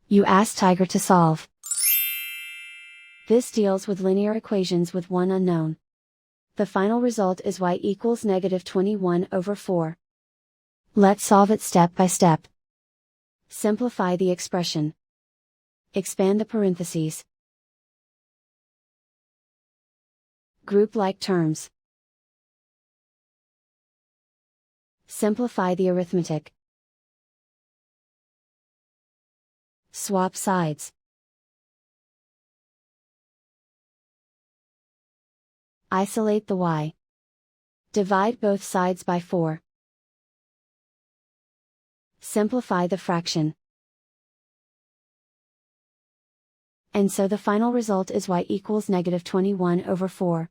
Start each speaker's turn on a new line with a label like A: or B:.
A: You ask Tiger to solve. This deals with linear equations with one unknown. The final result is y equals -21/4. Let's solve it step by step. Simplify the expression. Expand the parentheses. Group like terms. Simplify the arithmetic. Swap sides. Isolate the y. Divide both sides by 4. Simplify the fraction. And so the final result is y equals -21/4.